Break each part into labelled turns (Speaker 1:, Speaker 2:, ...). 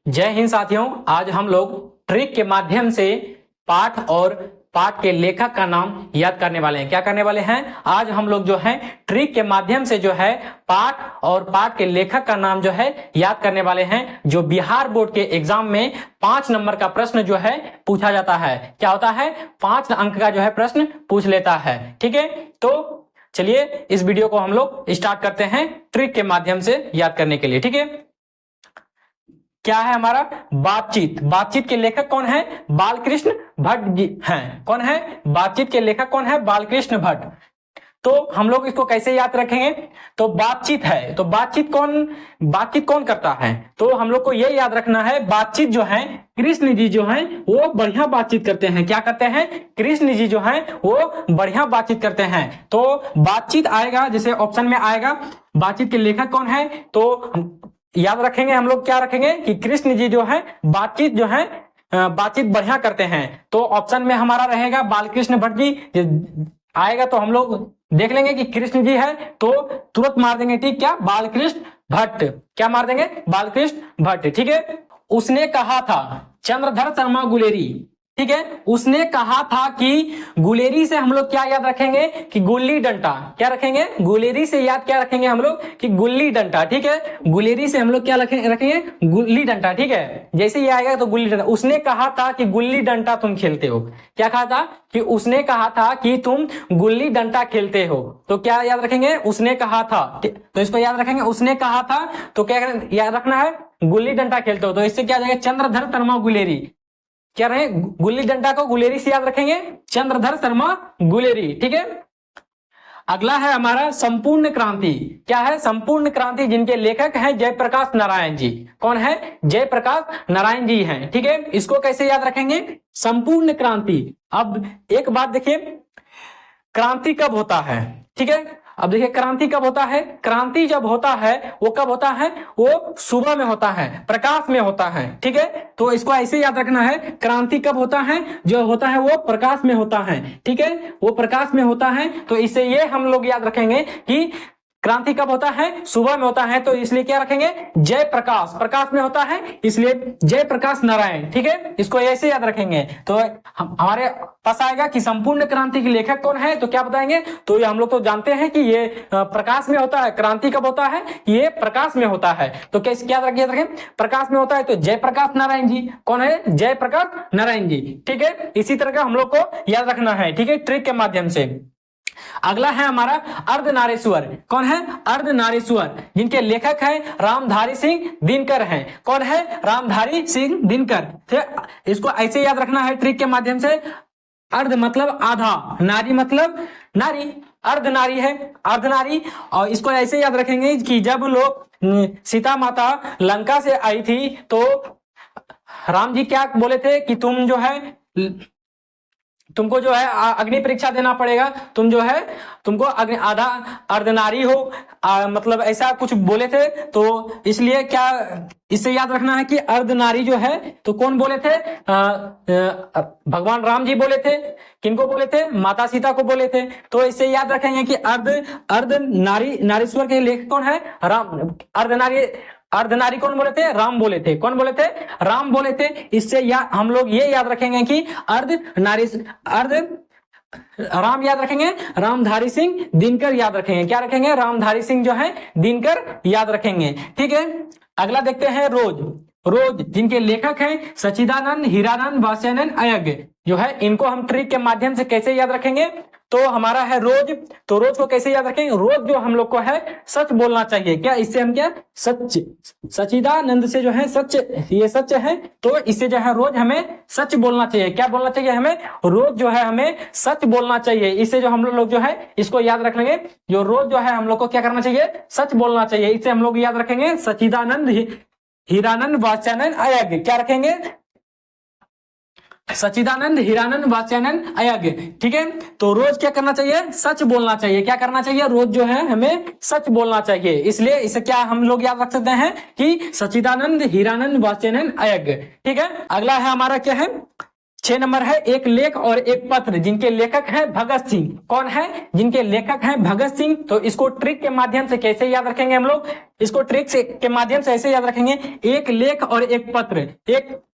Speaker 1: जय हिंद साथियों। आज हम लोग ट्रिक के माध्यम से पाठ और पाठ के लेखक का नाम याद करने वाले हैं। क्या करने वाले हैं? आज हम लोग जो है ट्रिक के माध्यम से जो है पाठ और पाठ के लेखक का नाम जो है याद करने वाले हैं। जो बिहार बोर्ड के एग्जाम में 5 नंबर का प्रश्न जो है पूछा जाता है। क्या होता है? 5 अंक का जो है प्रश्न पूछ लेता है। ठीक है, तो चलिए इस वीडियो को हम लोग स्टार्ट करते हैं ट्रिक के माध्यम से याद करने के लिए। ठीक है, क्या है हमारा? बातचीत। बातचीत के लेखक कौन है? बालकृष्ण भट्ट जी हैं। कौन है? बातचीत के लेखक कौन है? बालकृष्ण भट्ट। तो हम लोग इसको कैसे याद रखेंगे? तो बातचीत है, तो बातचीत कौन करता है? तो हम लोग को ये याद रखना है, बातचीत जो है कृष्ण जी जो हैं वो बढ़िया बातचीत करते हैं। क्या करते हैं? कृष्ण जी जो हैं वो बढ़िया बातचीत करते हैं। तो बातचीत आएगा, जैसे ऑप्शन में आएगा बातचीत के लेखक कौन है, तो याद रखेंगे हम लोग। क्या रखेंगे कि कृष्ण जी जो है बातचीत जो है बातचीत बढ़िया करते हैं। तो ऑप्शन में हमारा रहेगा बालकृष्ण भट्ट जी आएगा, तो हम लोग देख लेंगे कि कृष्ण जी है तो तुरंत मार देंगे। ठीक, क्या? बालकृष्ण भट्ट। क्या मार देंगे? बालकृष्ण भट्ट। ठीक है, उसने कहा था चंद्रधर शर्मा गुलेरी। ठीक है, उसने कहा था कि गुलेरी से हम लोग क्या याद रखेंगे कि गुल्ली डंडा। क्या रखेंगे? गुलेरी से याद क्या रखेंगे हम लोग कि गुल्ली डंडा। ठीक है, गुलेरी से हम लोग क्या रखेंगे? गुल्ली डंडा। ठीक है, जैसे ये आएगा तो गुल्ली डंडा। उसने कहा था कि गुल्ली डंडा तुम खेलते हो। क्या कहा था? कि उसने कहा था कि तुम गुल्ली डंडा खेलते हो। तो क्या याद रखेंगे? उसने कहा था। तो इसको याद रखेंगे, उसने कहा था। तो क्या याद रखना है? गुल्ली डंडा खेलते हो। तो इससे क्या जाएगा? चंद्रधर शर्मा गुलेरी। क्या रहे? गुल्ली डंडा को गुलेरी से याद रखेंगे, चंद्रधर शर्मा गुलेरी। ठीक है, अगला है हमारा संपूर्ण क्रांति। क्या है? संपूर्ण क्रांति, जिनके लेखक हैं जयप्रकाश नारायण जी। कौन है? जयप्रकाश नारायण जी हैं। ठीक है, इसको कैसे याद रखेंगे? संपूर्ण क्रांति। अब एक बात देखिए, क्रांति कब होता है? ठीक है, अब देखिए क्रांति कब होता है? क्रांति जब होता है वो कब होता है? वो सुबह में होता है, प्रकाश में होता है। ठीक है, तो इसको ऐसे याद रखना है, क्रांति कब होता है? जो होता है वो प्रकाश में होता है। ठीक है, वो प्रकाश में होता है। तो इससे ये हम लोग याद रखेंगे कि क्रांति कब होता है? सुबह में होता है। तो इसलिए क्या रखेंगे? जयप्रकाश, प्रकाश में होता है इसलिए जयप्रकाश नारायण। ठीक है, इसको ऐसे याद रखेंगे। तो हमारे पास आएगा कि संपूर्ण क्रांति के लेखक कौन है, तो क्या बताएंगे? तो ये हम लोग तो जानते हैं कि ये प्रकाश में होता है। क्रांति कब होता है? ये प्रकाश में होता है। तो कैसे क्या याद रखें? प्रकाश में होता है तो जयप्रकाश नारायण जी। कौन है? जयप्रकाश नारायण जी। ठीक है, इसी तरह का हम लोग को याद रखना है। ठीक है, ट्रिक के माध्यम से। अगला है हमारा अर्धनारीश्वर। कौन है? अर्धनारीश्वर, जिनके लेखक हैं रामधारी सिंह दिनकर हैं। कौन है? रामधारी सिंह दिनकर। ठीक, इसको ऐसे याद रखना है ट्रिक के माध्यम से। अर्ध मतलब आधा, नारी मतलब नारी, अर्धनारी है, अर्धनारी। और इसको ऐसे याद रखेंगे कि जब लोग सीता माता लंका से आई थी तो राम जी क्या बोले थे कि तुम जो है तुमको जो है अग्नि परीक्षा देना पड़ेगा, तुम जो है तुमको आधा अर्धनारी हो, मतलब ऐसा कुछ बोले थे। तो इसलिए क्या इससे याद रखना है कि अर्धनारी जो है तो कौन बोले थे? भगवान राम जी बोले थे। किनको बोले थे? माता सीता को बोले थे। तो इससे याद रखेंगे कि नारीश्वर के लेखक कौन है? राम। अर्धनारी कौन बोले थे? राम बोले थे। कौन बोले थे? राम बोले थे। इससे हम लोग ये याद रखेंगे कि राम याद रखेंगे, रामधारी सिंह दिनकर याद रखेंगे। क्या रखेंगे? रामधारी सिंह जो है दिनकर याद रखेंगे। ठीक है, अगला देखते हैं रोज। रोज, जिनके लेखक हैं सच्चिदानंद हीरानंद वात्स्यायन अय्यर जो है, इनको हम ट्रिक के माध्यम से कैसे याद रखेंगे? तो हमारा है रोज। तो रोज को कैसे याद रखेंगे? रोज जो हम लोग को है सच बोलना चाहिए। क्या इससे हम क्या? सच। सच्चिदानंद से जो है सच, ये सच है। तो इससे जो है रोज हमें सच बोलना चाहिए। क्या बोलना चाहिए हमें? रोज जो है हमें सच बोलना चाहिए। इससे जो हम लोग जो है इसको याद रख लेंगे, जो रोज जो है हम लोग को क्या करना चाहिए? सच बोलना चाहिए। इससे हम लोग याद रखेंगे सच्चिदानंद हीरानंद वात्स्यायन अय्यर। क्या रखेंगे? सच्चिदानंद हीरानंद वात्स्यायन अय्यर। ठीक है, तो रोज क्या करना चाहिए? सच बोलना चाहिए। क्या करना चाहिए? रोज जो है हमें सच बोलना चाहिए। इसलिए इसे क्या हम लोग याद रख सकते हैं कि सच्चिदानंद हीरानंद वात्स्यायन अय्यर। ठीक है, अगला है हमारा क्या है? 6 नंबर है एक लेख और एक पत्र जिनके लेखक हैं भगत सिंह। कौन है? जिनके लेखक हैं भगत सिंह। तो इसको ट्रिक के माध्यम से कैसे याद रखेंगे हम लोग? इसको ट्रिक से के माध्यम से ऐसे याद रखेंगे, एक लेख और एक पत्र।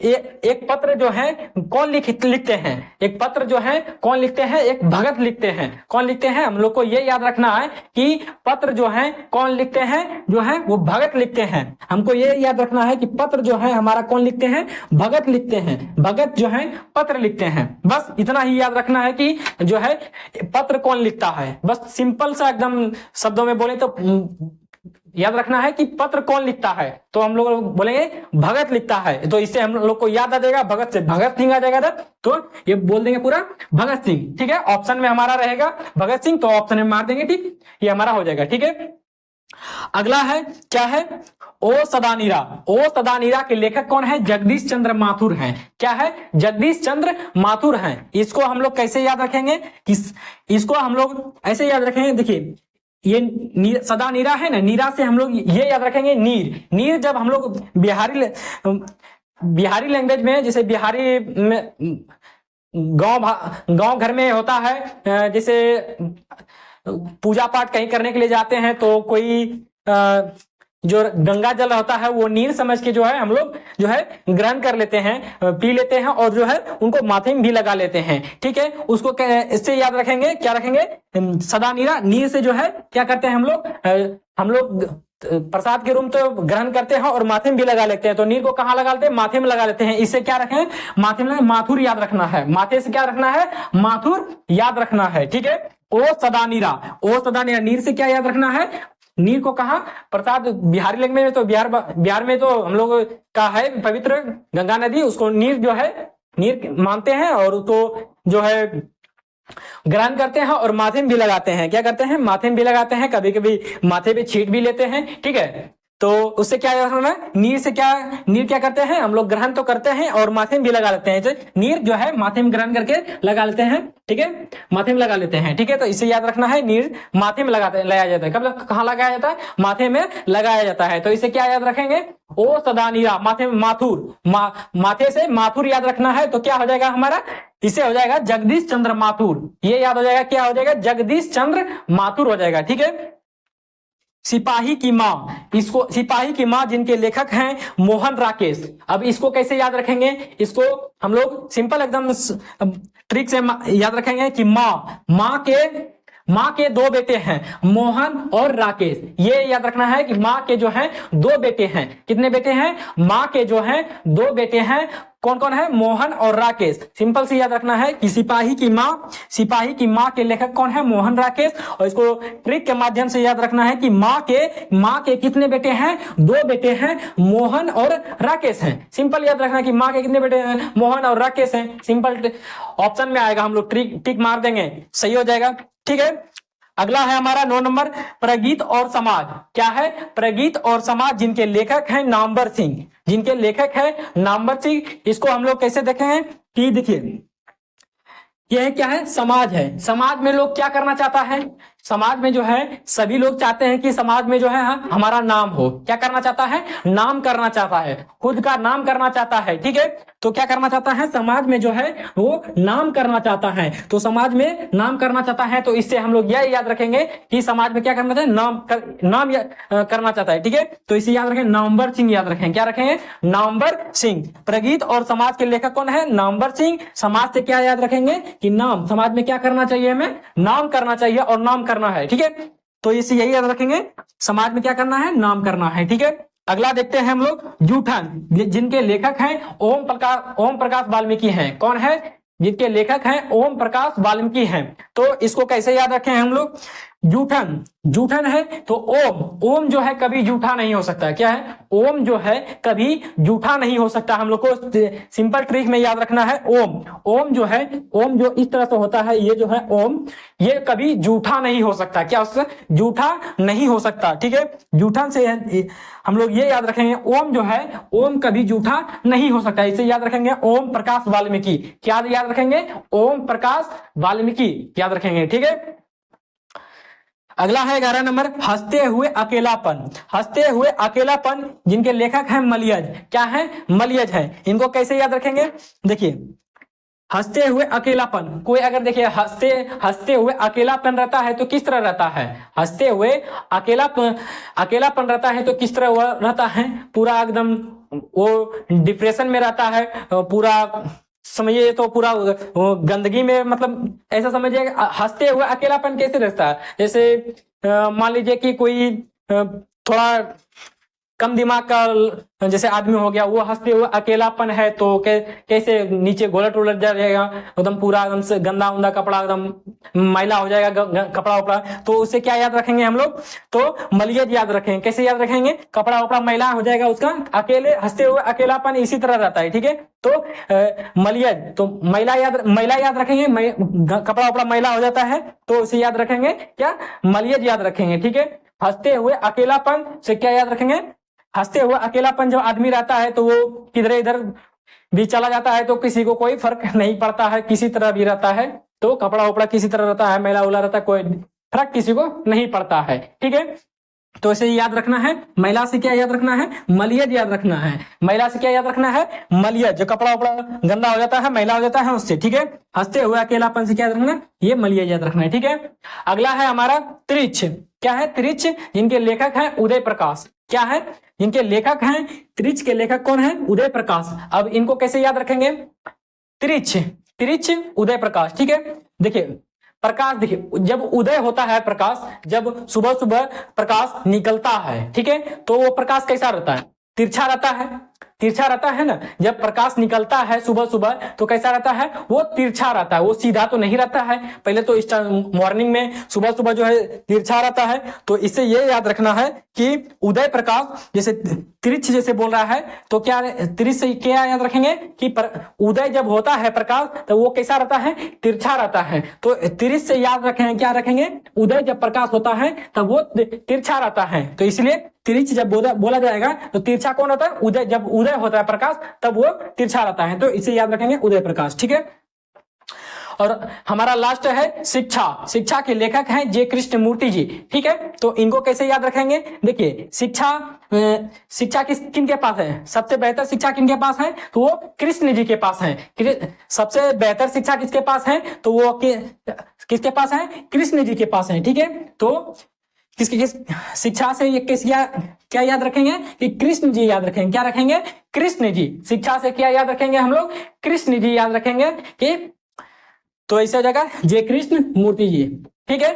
Speaker 1: एक पत्र जो है कौन लिखते हैं? एक पत्र जो है कौन लिखते हैं? एक भगत लिखते हैं। कौन लिखते हैं? हम लोग को ये याद रखना है कि पत्र जो है कौन लिखते हैं? जो है वो भगत लिखते हैं। हमको ये याद रखना है कि पत्र जो है हमारा कौन लिखते हैं? भगत लिखते हैं। भगत जो है पत्र लिखते हैं। बस इतना ही याद रखना है कि जो है पत्र कौन लिखता है। बस सिंपल सा एकदम शब्दों में बोले तो याद रखना है कि पत्र कौन लिखता है, तो हम लोग बोलेंगे भगत लिखता है। तो इससे हम लोग को याद आ जाएगा, भगत से भगत सिंह आ जाएगा, तो ये बोल देंगे पूरा भगत सिंह। ठीक है, ऑप्शन में हमारा रहेगा भगत सिंह, तो ऑप्शन में मार देंगे। ठीक, ये हमारा हो जाएगा। ठीक है, अगला है क्या है? ओ सदानीरा। ओ सदानीरा के लेखक कौन है? जगदीश चंद्र माथुर हैं। क्या है? जगदीश चंद्र माथुर हैं। इसको हम लोग कैसे याद रखेंगे? इसको हम लोग ऐसे याद रखेंगे, देखिए ये सदा नीरा है ना, नीरा से हम लोग ये याद रखेंगे नीर। नीर जब हम लोग बिहारी लैंग्वेज में, जैसे बिहारी में गांव घर में होता है, जैसे पूजा पाठ कहीं करने के लिए जाते हैं तो कोई जो गंगा जल होता है वो नीर समझ के जो है हम लोग जो है ग्रहण कर लेते हैं, पी लेते हैं और जो है उनको माथे में भी लगा लेते हैं। ठीक है, उसको इससे याद रखेंगे, क्या रखेंगे? सदा नीरा। नीर से जो है क्या करते हैं हम लोग प्रसाद के रूप तो ग्रहण करते हैं और माथे में भी लगा लेते हैं। तो नीर को कहाँ लगा लेते हैं? माथे में लगा लेते हैं। इससे क्या रखें? माथे में माथुर याद रखना है। माथे से क्या रखना है? माथुर याद रखना है। ठीक है, ओ सदानीरा। ओ सदानीरा, नीर से क्या याद रखना है? नीर को कहा प्रसाद, बिहारी लैंग्वेज में तो बिहार में तो हम लोग का है पवित्र गंगा नदी, उसको नीर जो है नीर मानते हैं और उसको जो है ग्रहण करते हैं और माथे में भी लगाते हैं। क्या करते हैं? माथे में भी लगाते हैं, कभी कभी माथे पे छींट भी लेते हैं। ठीक है, तो उससे क्या है? नीर क्या करते हैं हम लोग? ग्रहण तो करते हैं और माथे में भी लगा लेते हैं। नीर जो है माथे में ग्रहण करके लगा लेते हैं। ठीक है, माथे में लगा लेते हैं। ठीक है, तो इसे याद रखना है, नीर माथे में लगाया जाता है। कब कहाँ लगाया जाता है? माथे में लगाया जाता है। तो इसे क्या याद रखेंगे? ओ सदानीरा, माथे में माथुर, माथे से माथुर याद रखना है। तो क्या हो जाएगा हमारा? इसे हो जाएगा जगदीश चंद्र माथुर। ये याद हो जाएगा, क्या हो जाएगा? जगदीश चंद्र माथुर हो जाएगा। ठीक है, सिपाही की माँ। इसको सिपाही की माँ जिनके लेखक हैं मोहन राकेश। अब इसको कैसे याद रखेंगे? इसको हम लोग सिंपल एकदम ट्रिक से याद रखेंगे कि माँ के दो बेटे हैं, मोहन और राकेश। ये याद रखना है कि माँ के जो हैं दो बेटे हैं। कितने बेटे हैं? माँ के जो हैं दो बेटे हैं। कौन कौन है? मोहन और राकेश। सिंपल से याद रखना है कि सिपाही की माँ के लेखक कौन है? मोहन राकेश। और इसको ट्रिक के माध्यम से याद रखना है कि माँ के कितने बेटे हैं? दो बेटे हैं, मोहन और राकेश हैं। सिंपल याद रखना है कि माँ के कितने बेटे हैं? मोहन और राकेश हैं। सिंपल ऑप्शन में आएगा, हम लोग टिक मार देंगे, सही हो जाएगा। ठीक है, अगला है हमारा 9 नंबर, प्रगीत और समाज। क्या है? प्रगीत और समाज जिनके लेखक हैं नामवर सिंह। जिनके लेखक है नामवर सिंह। इसको हम लोग कैसे देखें कि देखिए यह क्या है? समाज है। समाज में लोग क्या करना चाहता है? समाज में जो है सभी लोग चाहते हैं कि समाज में जो है हमारा नाम हो। क्या करना चाहता है? नाम करना चाहता है, खुद का नाम करना चाहता है। ठीक है, तो क्या करना चाहता है? समाज में जो है वो नाम करना चाहता है। तो समाज में नाम करना चाहता है, तो इससे हम लोग यह याद रखेंगे कि समाज में क्या करना चाहता है? नाम करना चाहता है। ठीक है, तो इसे याद रखें, नामवर सिंह याद रखें। क्या रखेंगे? नामवर सिंह। प्रगीत और समाज के लेखक कौन है? नामवर सिंह। समाज से क्या याद रखेंगे कि नाम। समाज में क्या करना चाहिए? हमें नाम करना चाहिए और नाम करना है। ठीक है, तो इसे यही याद रखेंगे, समाज में क्या करना है? नाम करना है। ठीक है, अगला देखते हैं हम लोग, जूठन। जिनके लेखक हैं ओम प्रकाश वाल्मीकि हैं। कौन है? जिनके लेखक हैं ओम प्रकाश वाल्मीकि हैं। तो इसको कैसे याद रखें हम लोग? जूठन है तो ओम जो है कभी जूठा नहीं हो सकता। क्या है? ओम जो है कभी जूठा नहीं हो सकता। हम लोग को सिंपल ट्रिक में याद रखना है, ओम जो इस तरह से होता है, ये जो है ओम, ये कभी जूठा नहीं हो सकता। क्या उससे जूठा नहीं हो सकता। ठीक है, जूठन से हम लोग ये याद रखेंगे, ओम जो है ओम कभी जूठा नहीं हो सकता। इसे याद रखेंगे ओम प्रकाश वाल्मीकि। क्या याद रखेंगे? ओम प्रकाश वाल्मीकि याद रखेंगे। ठीक है, अगला है 11 नंबर, हंसते हुए अकेलापन जिनके लेखक हैं मलियज। क्या है? मलियज है। इनको कैसे याद रखेंगे? देखिए हंसते हुए अकेलापन, कोई अगर देखिए हंसते हुए अकेलापन रहता है तो किस तरह रहता है, हंसते हुए अकेलापन रहता है तो किस तरह वह रहता है, पूरा एकदम वो डिप्रेशन में रहता है, पूरा समझिए तो पूरा वो गंदगी में, मतलब ऐसा समझिए हंसते हुए अकेलापन कैसे रहता है, जैसे मान लीजिए कि कोई थोड़ा कम दिमाग का जैसे आदमी हो गया, वो हंसते हुए अकेलापन है तो कैसे नीचे गोलट उलट जाएगा, एकदम पूरा एकदम से गंदा उंदा कपड़ा एकदम मैला हो जाएगा कपड़ा वपड़ा, तो उससे क्या याद रखेंगे हम लोग, तो मलियज याद रखेंगे। कैसे याद रखेंगे, कपड़ा वपड़ा मैला हो जाएगा उसका, अकेले हंसते हुए अकेलापन इसी तरह रहता है, ठीक है। तो मलियज तो मैला याद रखेंगे, कपड़ा वपड़ा मैला हो जाता है तो उसे याद रखेंगे क्या, मलियज याद रखेंगे, ठीक है। हंसते हुए अकेलापन से क्या याद रखेंगे, हंसते हुए अकेलापन जब आदमी रहता है तो वो किधर इधर भी चला जाता है तो किसी को कोई फर्क नहीं पड़ता है, किसी तरह भी रहता है, तो कपड़ा उपड़ा किसी तरह रहता है, मैला उला रहता है, कोई फर्क किसी को नहीं पड़ता है, ठीक है। तो इसे याद रखना है, महिला से क्या याद रखना है, मलियज याद रखना है, महिला से क्या याद रखना है, मलियज, जो कपड़ा उपड़ा गंदा हो जाता है मैला हो जाता है उससे, ठीक है। हंसते हुए अकेलापन से क्या याद रखना है, ये मलियज याद रखना है, ठीक है। अगला है हमारा त्रिच, क्या है त्रिच, जिनके लेखक हैं उदय प्रकाश, क्या है, जिनके लेखक हैं, त्रिच के लेखक कौन है, उदय प्रकाश। अब इनको कैसे याद रखेंगे, त्रिच उदय प्रकाश, ठीक है। देखिए प्रकाश, देखिए जब उदय होता है प्रकाश, जब सुबह सुबह प्रकाश निकलता है, ठीक है, तो वो प्रकाश कैसा रहता है, तिरछा रहता है ना। जब प्रकाश निकलता है सुबह सुबह तो कैसा रहता है, वो तिरछा रहता है, वो सीधा तो नहीं रहता है, पहले तो इस मॉर्निंग में सुबह सुबह जो है तिरछा रहता है। तो इससे ये याद रखना है कि उदय प्रकाश जैसे तिरछ जैसे बोल रहा है तो क्या तिरछ से क्या याद रखेंगे कि उदय जब होता है प्रकाश तो वो कैसा रहता है, तिरछा रहता है। तो तिरछ से याद रखेंगे, क्या रखेंगे, उदय जब प्रकाश होता है तब वो तिरछा रहता है, तो इसलिए तिरछ जब बोला जाएगा तो तिरछा कौन होता है, उदय, जब उदय होता है प्रकाश तब वो तिरछा रहता है, तो इसे याद रखेंगे उदय प्रकाश, ठीक है। और हमारा लास्ट है शिक्षा के लेखक हैं जे कृष्णमूर्ति जी, ठीक है। तो इनको कैसे याद रखेंगे, देखिए शिक्षा किन के पास है, सबसे बेहतर शिक्षा किन के पास है, तो वो कृष्ण जी के पास है। सबसे बेहतर शिक्षा किसके पास है, तो वो किसके पास है, कृष्ण जी के पास है, ठीक है। तो किस शिक्षा से ये क्या याद रखेंगे कि कृष्ण जी याद रखेंगे, क्या रखेंगे, कृष्ण जी। शिक्षा से क्या याद रखेंगे हम लोग, कृष्ण जी याद रखेंगे कि, तो ऐसा जगह जे कृष्ण मूर्ति जी, ठीक है।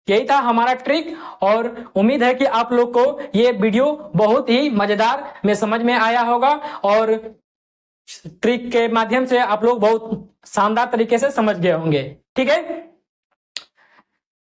Speaker 1: यही था हमारा ट्रिक, और उम्मीद है कि आप लोग को ये वीडियो बहुत ही मजेदार में समझ में आया होगा, और ट्रिक के माध्यम से आप लोग बहुत शानदार तरीके से समझ गए होंगे, ठीक है।